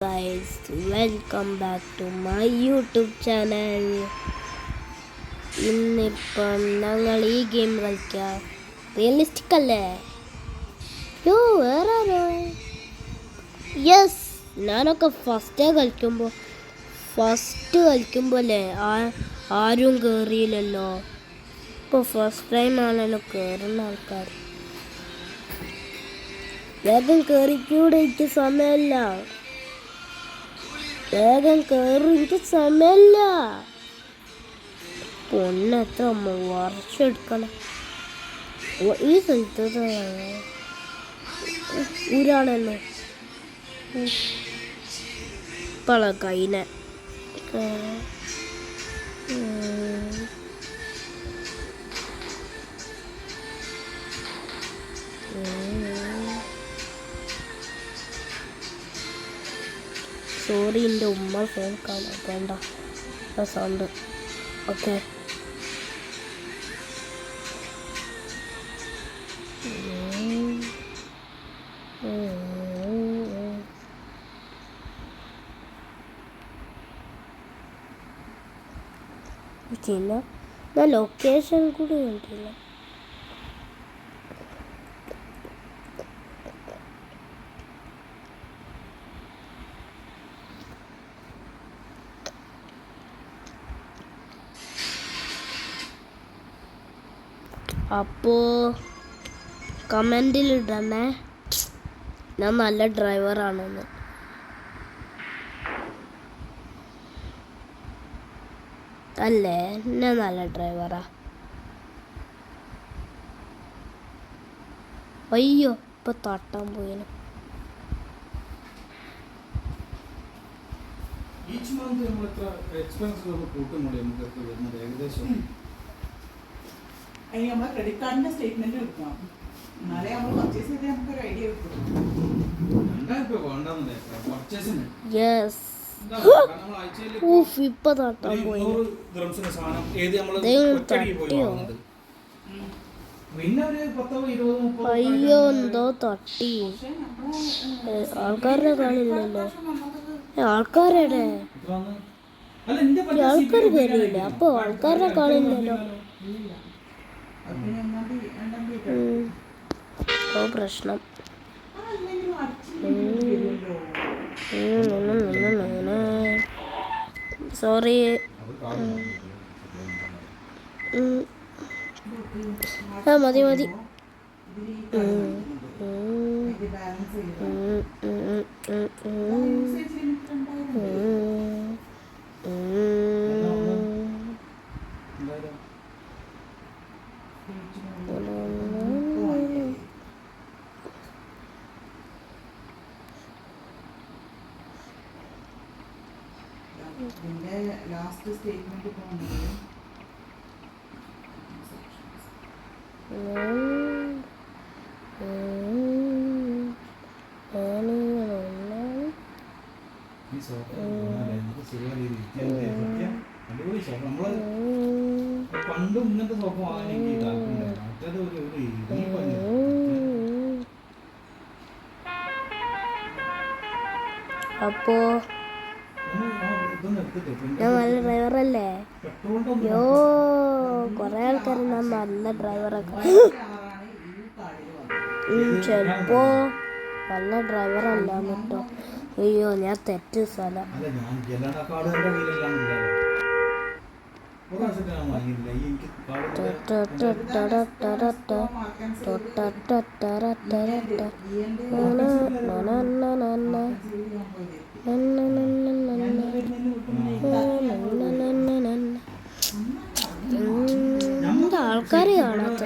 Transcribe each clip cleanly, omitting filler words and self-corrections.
guys, welcome back to my YouTube channel. ഇന്നിപ്പം ഞങ്ങൾ ഈ ഗെയിം കളിക്കാം. റിയലിസ്റ്റിക് അല്ലേ? വേറെ യെസ്, ഞാനൊക്കെ ഫസ്റ്റ് കളിക്കുമ്പോൾ അല്ലേ ആരും കയറിയില്ലല്ലോ. ഇപ്പോൾ ഫസ്റ്റ് ടൈം ആണല്ലോ കയറുന്ന ആൾക്കാർ. വേഗം കയറിക്കൂടെ, എനിക്ക് സമയമില്ല. വേഗം കയറും, എനിക്ക് സമയമില്ല. പൊന്നെത്ര വർഷം എടുക്കണം. ഈ സ്ഥലത്ത് ഊരാണല്ലോ ഇപ്പള കൈനെ. സോറി, എൻ്റെ ഉമ്മ ഫോൺ കാണാൻ വേണ്ട സൗണ്ട്. ഓക്കെ, പിന്നെ ഞാൻ ലൊക്കേഷൻ കൂടി കണ്ടില്ല. അപ്പോൾ കമൻറ്റിൽ ഇടണേ ഞാൻ നല്ല ഡ്രൈവറാണെന്ന്. അല്ലേ, ഞാൻ നല്ല ഡ്രൈവറാ. അയ്യോ, ഇപ്പൊ തട്ടാൻ പോയിന്. അതിന് നമ്മളെ ക്രെഡിറ്റ് കാർഡിന്റെ സ്റ്റേറ്റ്മെന്റ് എടുക്കണം. എന്നാലേ നമ്മൾ പർച്ചേസ് ചെയ്ത് നമുക്കൊരു ഐഡിയ കിട്ടും. ഇപ്പൊ തട്ടാൻ പോയി. അയ്യോ, എന്തോ തട്ടി. ആൾക്കാരുടെ കാണില്ലല്ലോ. ആൾക്കാരുടെ ആൾക്കാർ കയറിയില്ല. അപ്പൊ ആൾക്കാരുടെ കാണില്ലല്ലോ. പ്രശ്നം. സോറി. മതി മതി. ഇതിന്റെ ലാസ്റ്റ് സ്റ്റേറ്റ്മെന്റ് പോകുന്നത് പണ്ടും ഇങ്ങനത്തെ സോഫ അപ്പോ ഞാൻ നല്ല ഡ്രൈവറല്ലേ? കൊറേ ആൾക്കാർ ഞാൻ നല്ല ഡ്രൈവറൊക്കെ. ചിലപ്പോ നല്ല ഡ്രൈവറല്ല കേട്ടോ. അയ്യോ, ഞാൻ തെറ്റ് സ്ഥലം. ആൾക്കാരെ കാണാത്ത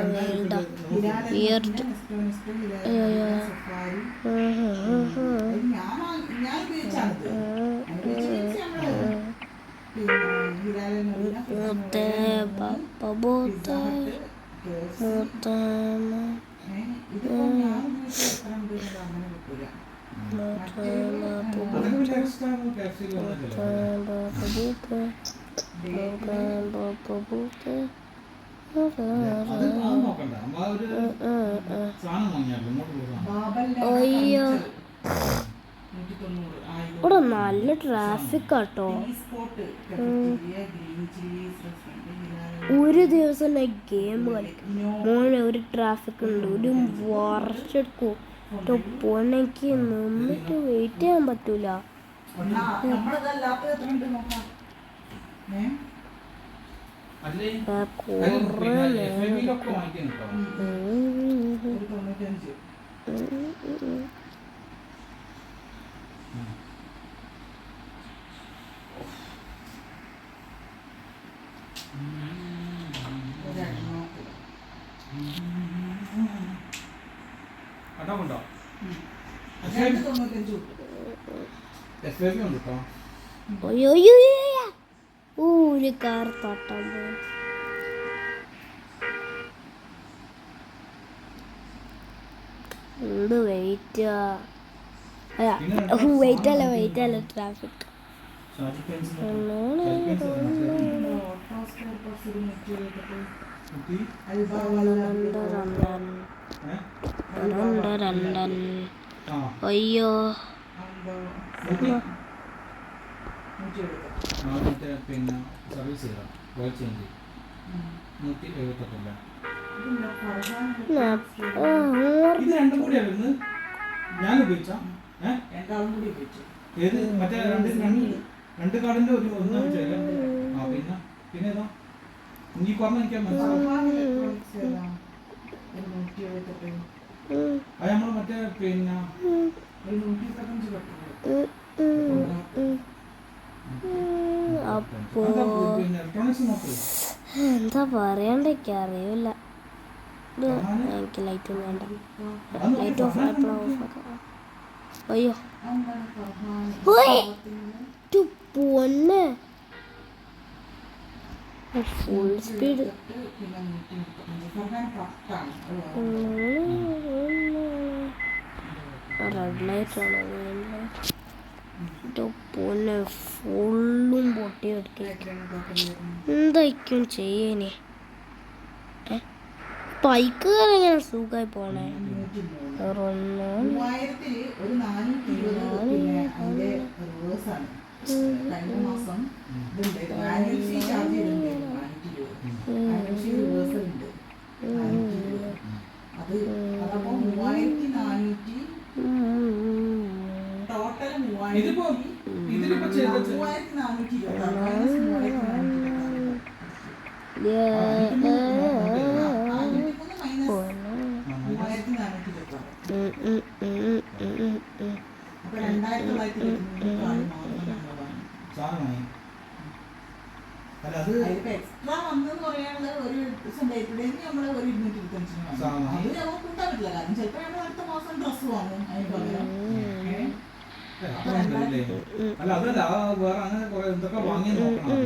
അയ്യോ ഇവിടെ നല്ല ട്രാഫിക് ആട്ടോ. ഒരു ദിവസം ഗെയിം കളിക്കും മോനെ, ഒരു ട്രാഫിക് ഉണ്ട്, ഒരു വർഷെടുക്കും. പോണെനിക്ക് നിന്നിട്ട് വെയിറ്റ് ചെയ്യാൻ പറ്റൂല. കുറേ ഒരു കാർ തട്ടാൻ പോയി. എന്ത് വെയിറ്റ് അല്ല ട്രാഫിക്. അയ്യോ പിന്നെ സർവീസ് ചെയ്താൽ ഓയിൽ ചേഞ്ച് 178. ഇത് രണ്ടും കൂടിയാ വരുന്നത്. ഞാൻ ഉപയോഗിച്ച ഏത് മറ്റേ രണ്ട് കാർഡിന്റെ ഒരു ഒന്നാണ് ചെയ്യാം. പിന്നെ ഏതാ ഈ പറഞ്ഞ എനിക്ക് അത് നമ്മള് മറ്റേ പിന്നെ അപ്പോ എന്താ പറയണ്ടൊക്കെ അറിയില്ല. എനിക്ക് ലൈറ്റ് വേണ്ട. ലൈറ്റ് ഓഫ് ആയപ്പോഴാ ഓഫാക്കാം. അയ്യോ പൊന്നെ, ഫുൾ സ്പീഡ്. റെഡ് ലൈറ്റ് ആണ് പൊന്നെ, ഫുള്ളും പൊട്ടിയെടുക്ക. എന്തായിരിക്കും ചെയ്യനെ? ബൈക്ക് ഇങ്ങനെ സുഖമായി പോണേ. ഇതിപ്പോ ഇതിലിപ്പോ ചെയ്ത എക്സ്ട്രാ വന്നെന്ന് പറയാനുള്ളത് ഒരു ദിവസം നമ്മള് ഒരു 225 അത് നമുക്ക് കൂട്ടാൻ പറ്റില്ല. കാരണം ചിലപ്പോ നമ്മൾ അടുത്ത മാസം ഡ്രസ്സ് വാങ്ങും അതിന് പകരം. അല്ല അതല്ല, വേറെ അങ്ങനെ കുറെ എന്തൊക്കെ വാങ്ങി നോക്കണം.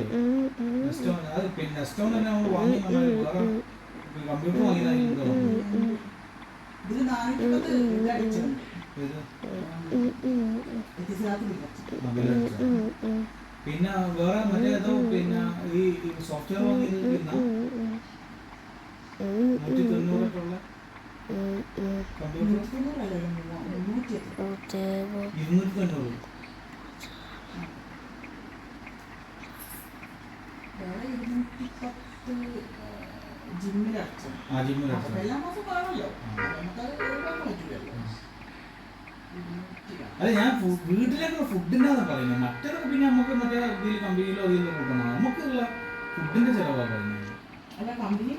പിന്നെ നെസ്റ്റോൺ തന്നെ നമ്മൾ വാങ്ങി വേറെ കമ്പ്യൂട്ടർ വാങ്ങിയതായിരിക്കും. ഇതില് 410 അടിച്ചിട്ടുണ്ട്. പിന്നെ വേറെ മറ്റേ ഏതോ പിന്നെ ഈ സോഫ്റ്റ്വെയർ വാങ്ങിയത് പിന്നെ 190 ഉള്ള കമ്പ്യൂട്ടർ 290. എല്ലാ മാസം കാണുമല്ലോ, നമുക്കത് ഒഴിവാക്കാൻ പറ്റില്ലല്ലോ. അതെ, ഞാൻ വീട്ടിലേക്കുള്ള ഫുഡിൻ്റെ പറയുന്നത്. മറ്റേതൊക്കെ പിന്നെ നമുക്ക് മറ്റേ ഇതിൽ കമ്പനിയിലോ അതിലോ കൊടുക്കണം. നമുക്കുള്ള ഫുഡിന്റെ ചെലവാണ് പറയുന്നത്. അല്ല, കമ്പനി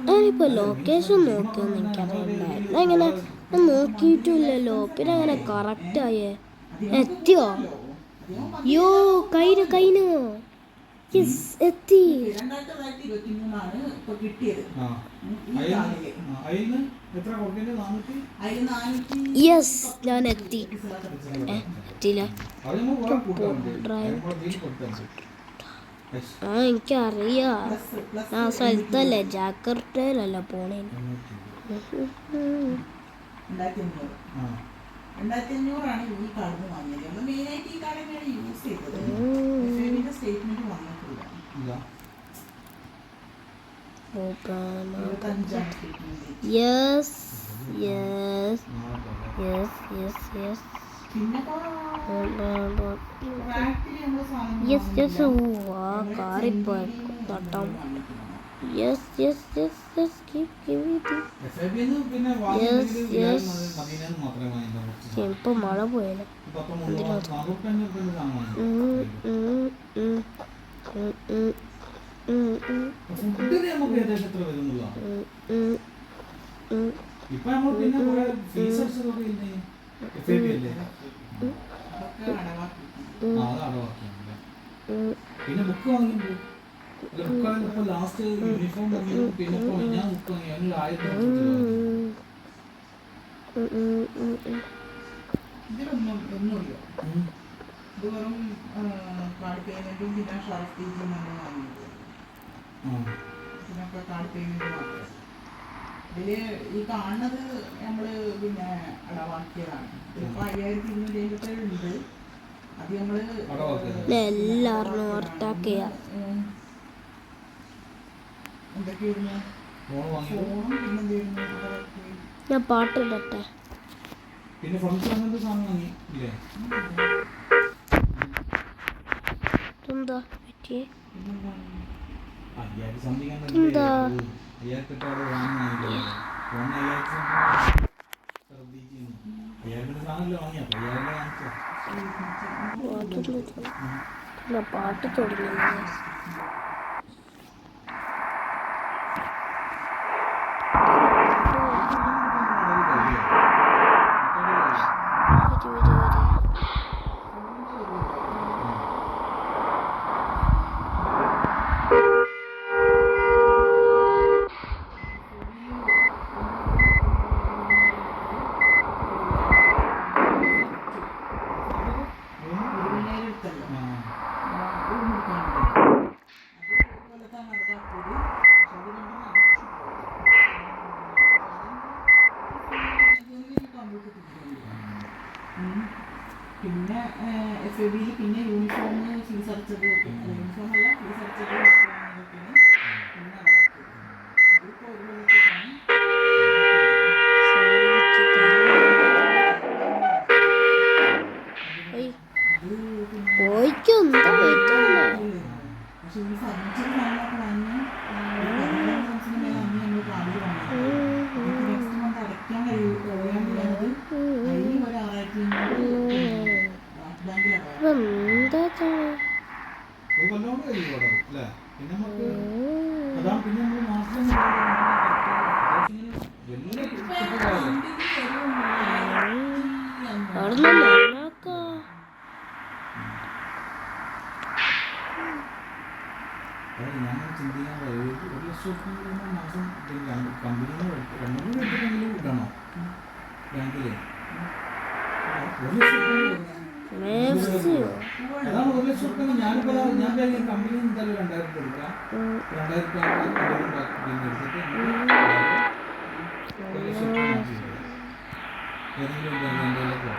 ഞാനിപ്പോ ലൊക്കേഷൻ നോക്കിയൊന്നും എനിക്കറിയില്ല. എങ്ങനെ നോക്കിയിട്ടില്ലല്ലോ. പിന്നെ അങ്ങനെ കറക്റ്റ് ആയേ എത്തിയോ? യോ കൈന് എത്തി. യെസ്, ഞാൻ എത്തി. എത്തിയില്ല. എനിക്കറിയാം, ആ സ്ഥലത്തല്ലേ, ജാക്കർട്ടയിലല്ല പോണേ. 2500 ഈ കാർഡ് വാങ്ങിയത്. നമ്മൾ മെയിനായിട്ട് ഈ കാർഡ് തന്നെയാണ് യൂസ് ചെയ്തത്. സ്റ്റേറ്റ്മെന്റ് വന്നിട്ടില്ല. 25 treatment. Yes yes yes yes yes പിന്നെ യെസ് യെസ് ആ കാറിപ്പോയ തട്ടം യെസ് യെസ് യെസ് യെസ് പിന്നെ ഇപ്പൊ മഴ പോയാലോ ഇപ്പൊ നമ്മൾ പിന്നെ കുറെ ഫീസ് അടിച്ചതൊക്കെ ഇല്ലേ പിന്നെ ബുക്ക് വാങ്ങിയിട്ടുണ്ട് ബുക്ക് വാങ്ങിയപ്പോ ലാസ്റ്റ് യൂണിഫോം വാങ്ങി പിന്നെ ഞാൻ ബുക്ക് വാങ്ങി അതിന് 1000 ഇതിലൊന്നുമില്ല ഇത് വെറും കാർഡ് പേയ്മെന്റും പിന്നെ ഷാർഫ് ടീച്ചും ഇതിനൊക്കെ കാർഡ് പേയ്മെന്റ് മാത്രമേ ഇതില് ഈ കാണുന്നത് നമ്മള് പിന്നെ അടവാക്കിയതാണ് ചിലപ്പോ 5200 ഉണ്ട് അത് നമ്മള് എല്ലാവരും ഓർത്താക്കിയ എന്തൊക്കെയായിരുന്നു ഫോണും പിന്നെന്തായിരുന്നു ഞാൻ പാട്ടിടട്ടെ പിന്നെ ഫർണിച്ചർ അങ്ങനത്തെ സാധനം വാങ്ങി ഇല്ലേ എന്താ പറ്റിയേ 5000 സംതിങ് എന്താ 5000 വാങ്ങി ഫോൺ 5000 സാധനമല്ലേ വാങ്ങിയ 5000 പാട്ട് തുടങ്ങി പിന്നെ FAB പിന്നെ യൂണിഫോം ഫീസ് അടച്ചത് യൂണിഫോം അല്ല ഫീസ് അടച്ചത് പിന്നെ അതിപ്പോൾ ഒരു പോയിക്കെന്താ വെയിറ്റല്ലേ പക്ഷെ ഈ ഫർണിച്ചർ സാധനമൊക്കെ വാങ്ങി നമ്മൾ കാർഡിൽ വാങ്ങി നെക്സ്റ്റ് മന്ത് അടയ്ക്കാൻ കഴിയുന്നത് അതിന് ഒരു 6500 ബാങ്കിലാണ് എന്താ ഒരു കൊല്ലം കഴിയും അല്ലേ പിന്നെ നമുക്ക് അതാണ് പിന്നെ നമ്മൾ മാസം അവിടെ നന്നാക്കാ ഞാൻ ചിന്തിക്കാൻ 1 ലക്ഷം മാസം കമ്പനിയിൽ 2 എടുത്തിട്ടെങ്കിലും കിട്ടണോ ബാങ്കില് 1 ലക്ഷം അതാണ് 1 ലക്ഷം റുപ്യ ഞാനിപ്പോ ഞാൻ കമ്പനിയിൽ എന്തായാലും 2000 എടുക്കാം 2000 പിന്നെ എടുത്തിട്ട് 1 ലക്ഷം ഏതെങ്കിലും ബാങ്കിലേക്ക്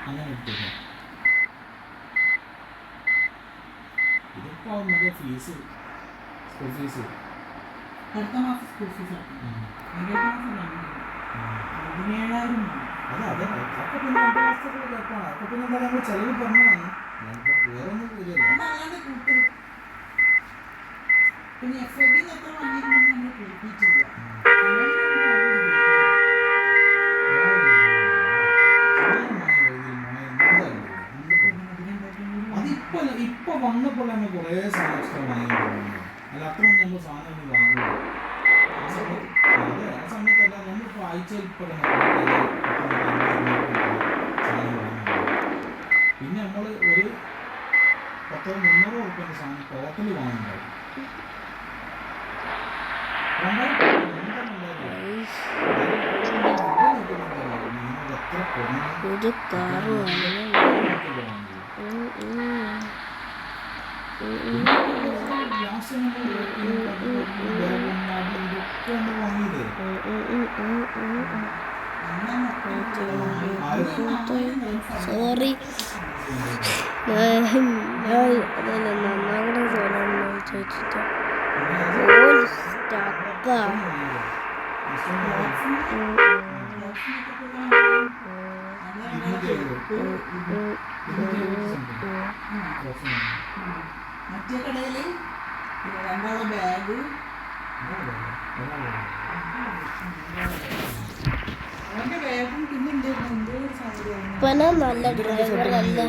അങ്ങനെ എടുത്തില്ല ഇതിപ്പോ മറ്റേ ഫീസ് സ്കൂൾ ഫീസ് അടുത്ത മാസം സ്കൂൾ ഫീസ് അതെ അതൊക്കെ പിന്നെ 2 മാസത്തേക്കുള്ള കേൾപ്പാണ് അതൊക്കെ പിന്നെ എന്താ നമ്മൾ ചെലവ് പറഞ്ഞതാണ് വേറെ ഒന്നും ഇല്ലല്ലോ പിന്നെ FAB എത്ര വാങ്ങിയിട്ടുണ്ടെന്ന് നമ്മൾ കേൾപ്പിച്ചില്ല ഇപ്പൊ വന്നപ്പോൾ നമ്മൾ കുറേ സാധനം വാങ്ങി പോകുന്നു അല്ല അത്രയും നമ്മൾ സാധനം വാങ്ങുന്നു ആ സമയത്തല്ല നമ്മളിപ്പോൾ ആഴ്ചയിൽ ഇപ്പോൾ പിന്നെ നമ്മൾ ഒരു 100-300 ഉറുപ്പിൻ്റെ സാധനം ടോട്ടൽ വാങ്ങുന്നുണ്ടാവും എത്ര ഒരു കാറ് സോറി അതല്ല നന്നാകണ സ്ഥലം ചോദിച്ചിട്ട് സ്റ്റക്കാ മറ്റേ കടയില് രണ്ടാളെ ബാഗ് അവന്റെ ബാഗും പിന്നെ ഉണ്ടായിരുന്നു എന്തോ ഒരു സാധനം ഇപ്പന നല്ല ഡ്രൈവർ അല്ല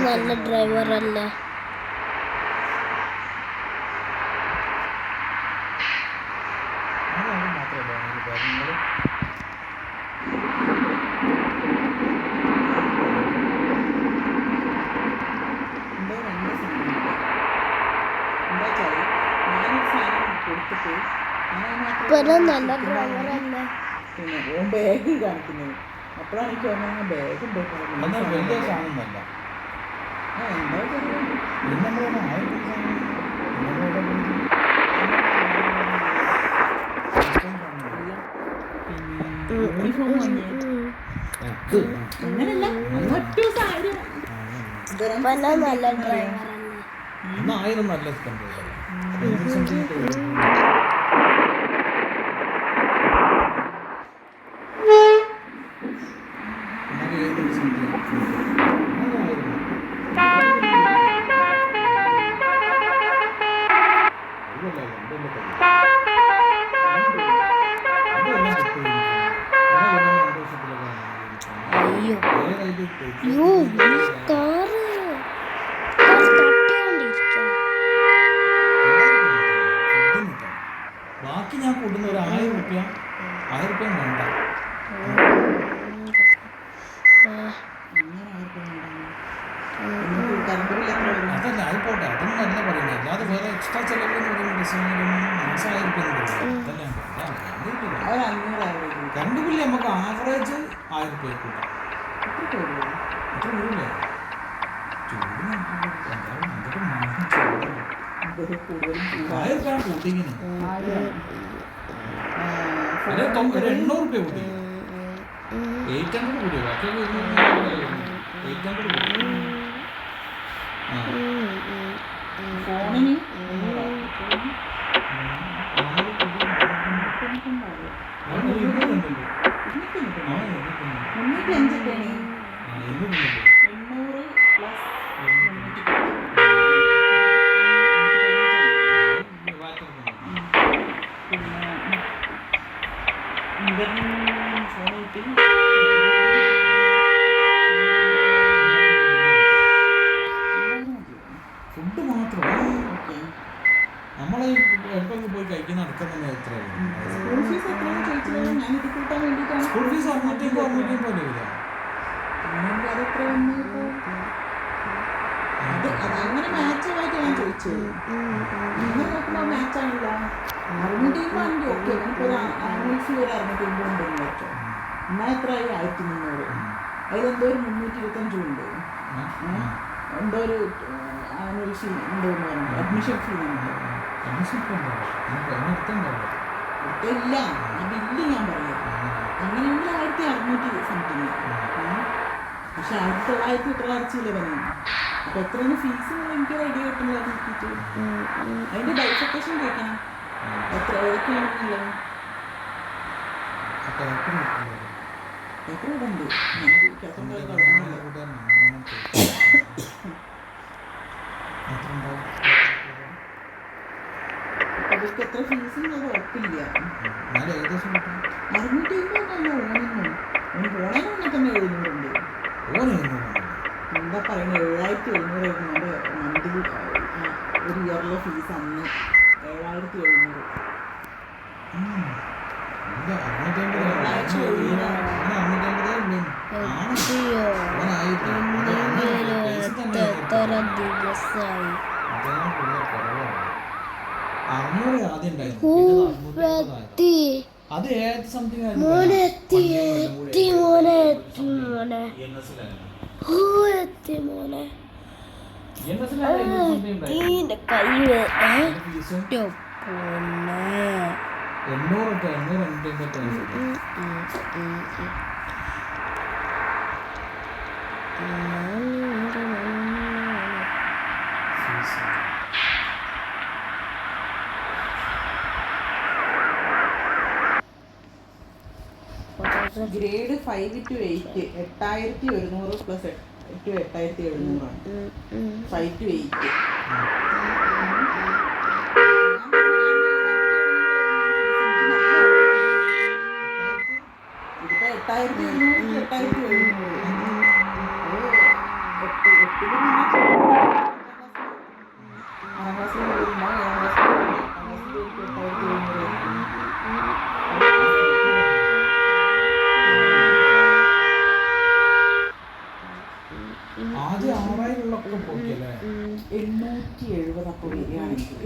നല്ല ഡ്രൈവർ അല്ല ഇപ്പന നല്ല ഡ്രൈവർ അല്ല പിന്നെ ഓൻ ബാഗ് കാണിക്കുന്നത് അപ്പോഴാണ് എനിക്ക് ഓർമ്മ ബാഗ് എന്നാൽ വലിയ സാധനമൊന്നുമല്ല. എന്താ പറയുക പിന്നെ നമ്മളൊന്ന് ആയിരം യൂണിഫോം അങ്ങനല്ല മറ്റു സാരി ഇപ്പന നല്ല ഡ്രൈവർ അല്ല എന്നാൽ ആയിരം നല്ല സ്പെൻഡ് അയ്യോ യോ കാറ് തട്ടിക്കൊണ്ടിരിക്കാം ബാക്കി ഞാൻ കൊടുക്കുന്ന ഒരു 1000 റുപ്യ 1000 റുപ്യ വേണ്ട. അതല്ല അത് പോട്ടെ, അതൊന്നും അല്ല പറയുന്നത്. അല്ലാതെ വേറെ എക്സ്ട്രാ ചെലവ് എന്ന് പറയുന്ന ഡിസൈനൊന്നും മാസം 1000 റുപ്യ അതല്ല കറണ്ട് ബില്ല് നമുക്ക് ആവറേജ് 1000 റുപ്യ കൂട്ടാം. അത്ര വരില്ലേ? ചൂടിന് 1000 റുപ്യ കൂട്ടിങ്ങനെ ഒരു 800 റുപ്യ കൂട്ടി 800 കൂടിയോ ബാക്കി 800 കൂടി. ഫോണിന് ഫുഡ് മാത്രം നമ്മളെ എപ്പോഴൊക്കെ പോയി കഴിക്കുന്ന അടക്കം തന്നെ എത്രയാണ്? സ്കൂൾ ഫീസ് 650 വരില്ല. അങ്ങനെ മാച്ചായിട്ട് ഞാൻ ചോദിച്ചത് നിങ്ങൾ നോക്കുമ്പോൾ മാച്ചാണില്ല 650 ഓക്കെ നമുക്കൊരു ആനുവൽ ഫീ ഒരു 650 ഉണ്ടെന്ന് വെച്ചോ. എന്നാൽ എത്രയായി 1300. അതിലെന്തോ ഒരു 325 ഉണ്ട്. എന്തോ ഒരു ആനുവൽ ഫീ ഉണ്ടോന്ന് പറഞ്ഞു അഡ്മിഷൻ ഫീ ഉണ്ട്. ഇല്ല ആ ബില്ല് ഞാൻ പറയാം അങ്ങനെയെങ്കിൽ 1600 സംതിങ്. പക്ഷെ 1900 ഇത്ര അടച്ചില്ല പനിയാണ്. അപ്പൊ എത്രയാണ് ഫീസ് എനിക്ക് ഐഡിയ കിട്ടുന്നില്ല നോക്കിയിട്ട് അതിന്റെ ബൈഫിക്കേഷൻ കേൾക്കണം എത്ര ഏതൊക്കെയാണെന്നുള്ളത്. എത്ര ഇവിടെ ഉണ്ട് ഞാൻ അതൊക്കെ എത്ര ഫീസ് അത് ഉറപ്പില്ല. 650 ഓനൊന്നും ഓന് പോണേന് മുന്നേ തന്നെ 700 ഉണ്ട്. എന്താ പറയുന്നത് 7700 നമ്മുടെ മന്ത്ലി ഒരു ഇയറിലെ ഫീസ് അന്ന് 7700. എത്ര ദിവസമായി അത് ഏത് സംതിങ് മോനെത്തി മോനെ തീന്റെ കൈ 800 ഗ്രേഡ് 5 to 8 8100 പ്ലസ് 8700 ആണ്. 5 to 8 ഇതിപ്പോ 8700 8700 ആദ്യം 6000 പോയില്ലേ 870 അപ്പോൾ വരികയാണെങ്കിൽ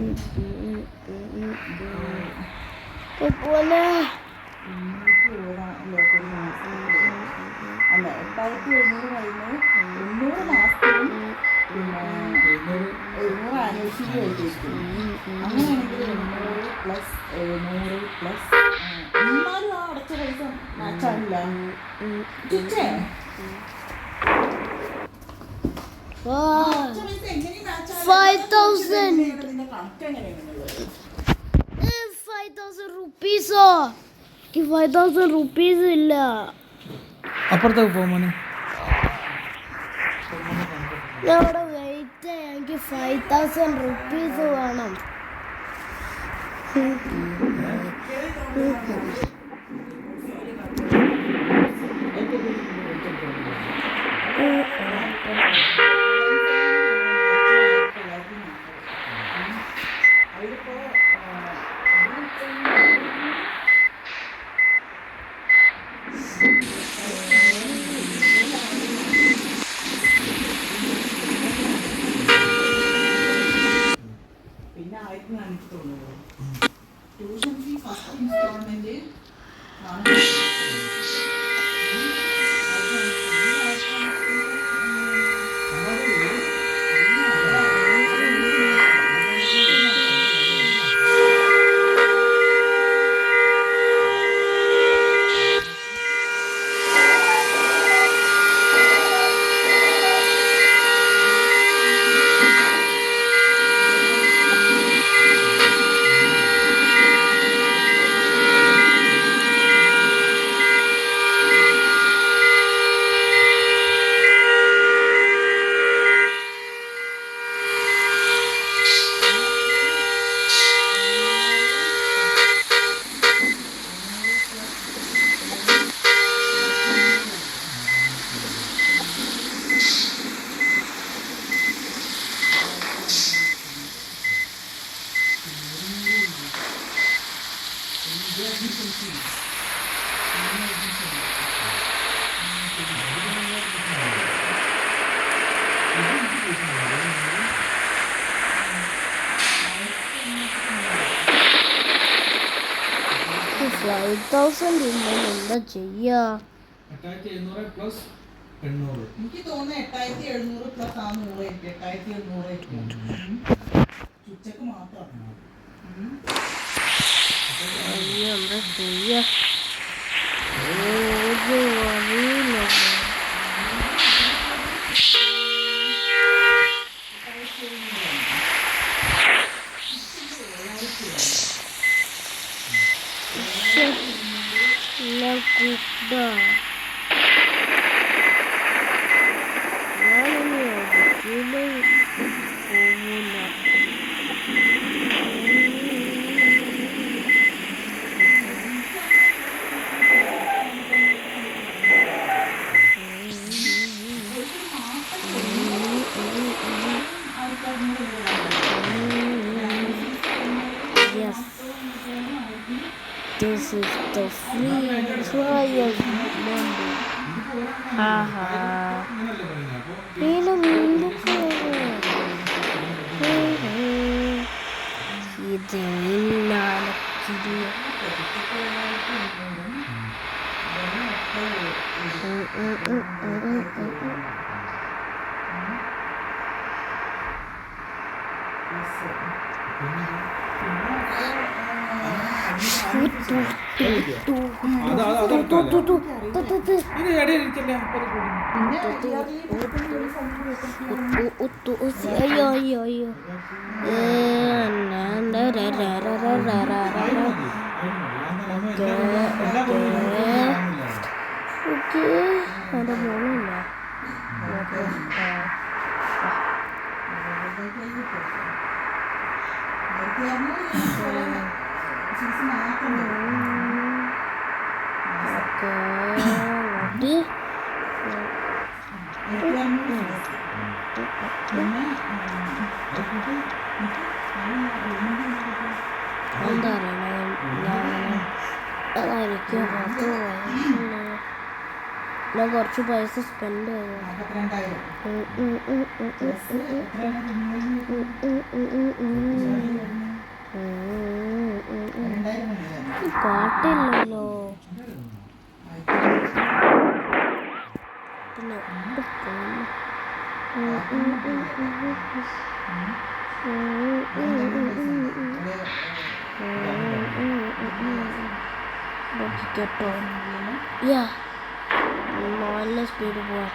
അല്ല 8700 കഴിഞ്ഞ് 800 മാസത്തിലും പിന്നെ 700 ആനിവേഴ്സറി ആയിട്ടിരിക്കും. അങ്ങനെയാണെങ്കിൽ 800 പ്ലസ് 700 പ്ലസ് എന്നാലും ആ അടച്ച പൈസ മാച്ചാവില്ല. ചിച്ചേ അടച്ച പൈസ എങ്ങനെ മാച്ചാവില്ല? 5,000 റുപ്പീസോ? 5,000 റുപ്പീസ് ഇല്ല. അപ്പുറത്തേക്ക് പോകുമ്പോനെ അവിടെ വെയിറ്റ് എനിക്ക് 5,000 റുപ്പീസ് വേണം. പിന്നെ 1490 ട്യൂഷൻ ഫീ ഫസ്റ്റ് ഇൻസ്റ്റാൾമെന്റ് എന്താ ചെയ്യാ? 8700 പ്ലസ് 800. എനിക്ക് തോന്നുന്നു 8700 പ്ലസ് ആ 100 8800 ഉച്ചക്ക് മാത്രമാണ്. എന്താ ചെയ്യാ? അറിയില്ല. Yes, this is the free trial number. Haha. വീണ്ടും ഇത് ഇല്ലാക്കില്ല. ഇത് ഇടയിലിരിക്കല്ലേ നമുക്കത് കൂടി അയ്യോ അയ്യോ അയ്യോ ഓക്കെ എൻ്റെ മോളില്ല എന്താ അതായിരിക്കും ഞാൻ കുറച്ച് പൈസ സ്പെൻഡ് ചെയ്തു കാട്ടില്ലല്ലോ പിന്നെ കേട്ടോ യാ നല്ല സ്പീഡ് പോവാ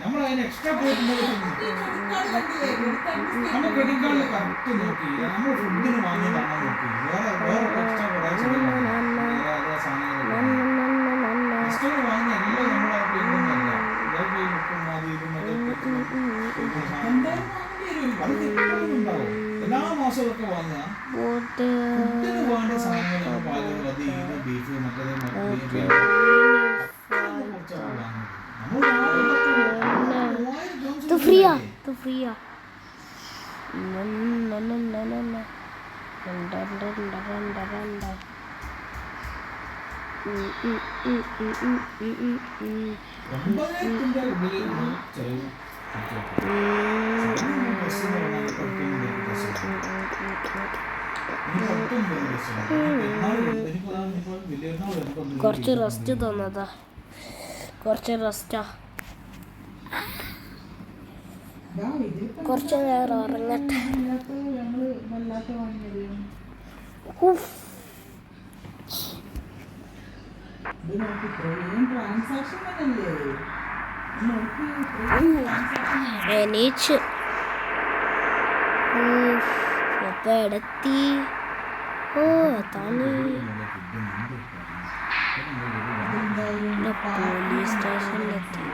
നമ്മളതിന് എക്സ്ട്രാ പോയിട്ട് നമ്മൾ ക്രെഡിറ്റ് കാർഡിൽ കറക്റ്റ് നോക്കി നമ്മൾ ഫുഡിന് വാങ്ങിയതാണോ നോക്കി വേറെ എക്സ്ട്രാ കുറേ സാധനങ്ങൾ എക്സ്ട്രാ വാങ്ങിയ എല്ലാം നമ്മളെ പിന്നൊന്നല്ല ഇതൊക്കെ ബുക്കും അത് ഇതും അത് ഉണ്ടാവും എല്ലാ മാസവും ഒക്കെ വാങ്ങുക ഫുഡിന് വേണ്ട സാധനങ്ങൾ പാലുകൾ അത് ഇത് ബീഫ് മറ്റേത് ഫ്രീയാ കുറച്ച് റെസ്റ്റ് തന്നതാ കുറച്ച് റെസ്റ്റാ കുറച്ച് നേരം ഉറങ്ങട്ടെ എണീച്ച് എപ്പോൾ എടുത്തി ഓ തണി പോലീസ് സ്റ്റേഷനിലെത്തി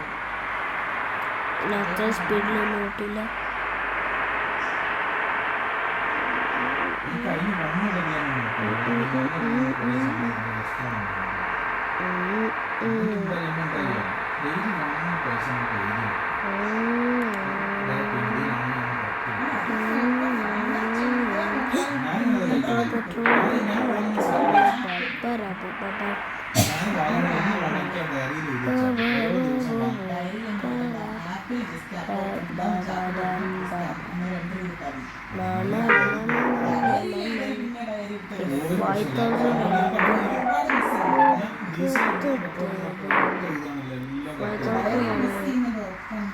അത്ര സ്പീഡിലൊന്നും ഓട്ടില്ല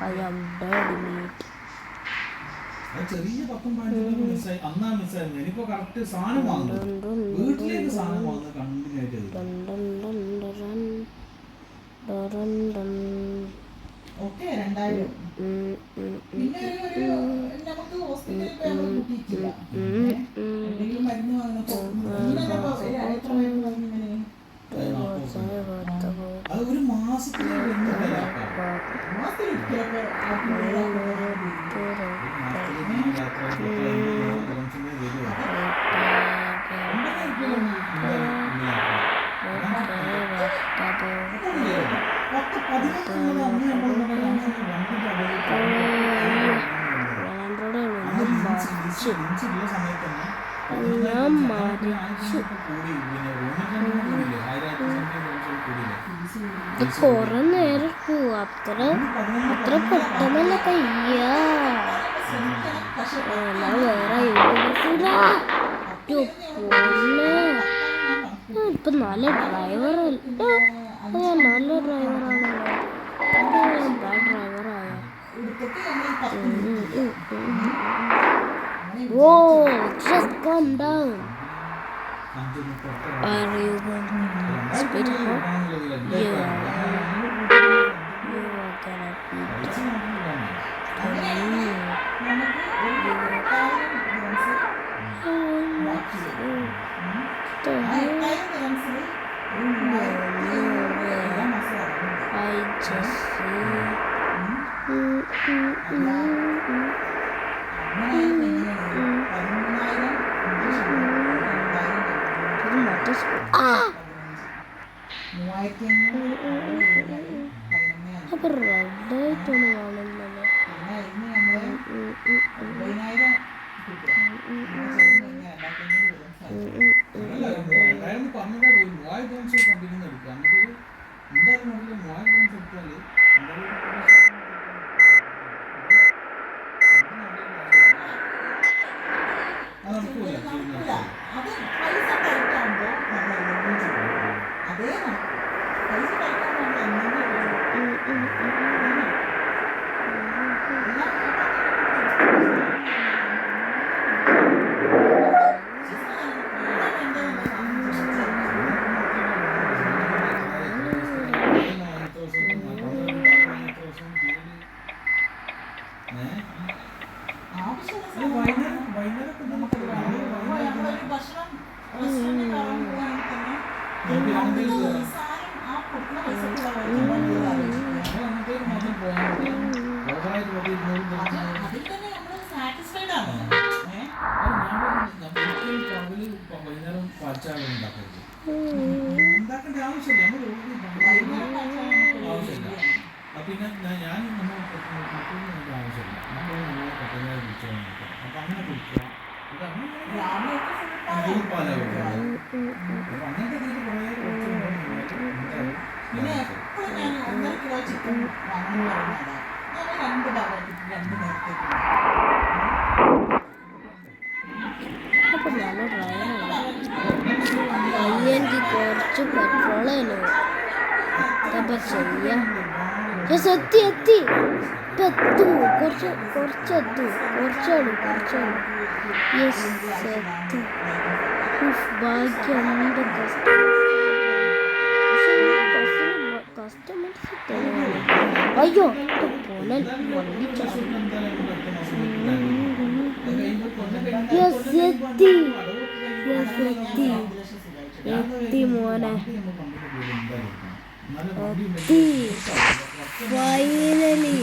I am dead meat. അത് ചെറിയ 10-15 മിസ്സായി, അന്നാ മിസ്സായിരുന്നു. ഇനിയിപ്പോ കറക്റ്റ് സാധനം വാങ്ങുന്നത്, വീട്ടിലേക്ക് സാധനം വാങ്ങുന്നത് കണ്ടിന്യൂ ആയിട്ട് ഓക്കെ 2000. പിന്നെ ഒരു നമുക്ക് ഹോസ്പിറ്റലിൽ പോയി നമ്മൾ കൂട്ടിയിട്ടില്ല. എന്തെങ്കിലും മരുന്ന് വാങ്ങുന്നപ്പോ എത്ര മരുന്ന് വാങ്ങി ഇങ്ങനെ അത് ഒരു മാസത്തില് മാസത്തിലൊരിക്കലൊക്കെ ഞാൻ മരിച്ചു. കൊറേ നേരം പോവും. അത്ര പെട്ടെന്നല്ല കയ്യാ. വേറെ ഇപ്പൊ നല്ല ഡ്രൈവറല്ല, നല്ല ഡ്രൈവറാണല്ലോ. ഡ്രൈവറായ Whoa, just calm down. Are you going to speed up? Yeah. You are gonna beat me. I just അപ്പൊ റെഡായിട്ടൊന്നും കാണുന്നല്ലോ. ഉണ്ടാക്കേണ്ട ആവശ്യമില്ല, പിന്നെ ഞാൻ ആവശ്യമില്ല, നമ്മൾ പെട്ടെന്ന് കുടിച്ചാൽ അപ്പൊ അങ്ങനെ കുടിക്കുക. പിന്നെ എപ്പോഴും ഞാൻ 1.5 കിലോ ചിക്കൻ വാങ്ങാൻ പറഞ്ഞതാ. ഞാൻ 2 ഭാഗമായിട്ട് 2 നേരത്തേക്ക് എനിക്ക് കുറച്ച് പെട്രോളേനു. അപ്പൊ ചെയ്യാം. എത്തി ഇപ്പൊ എത്തും. കുറച്ചെത്തും. യെസ് എത്തും. ഭാഗ്യം. എൻ്റെ കസ്റ്റമേഴ്സ് അയ്യോ പോലൻ വണ്ടി എത്തി മോനെ എത്തി ഫൈനലി.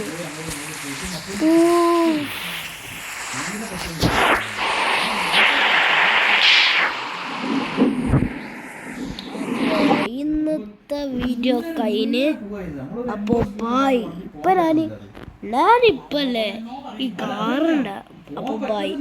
ഇന്നത്തെ വീഡിയോ കഴിഞ്ഞ്. അപ്പോൾ ബായ്. ഞാനിപ്പല്ലേ ഈ കാറുണ്ട. അപ്പോൾ ബായ്.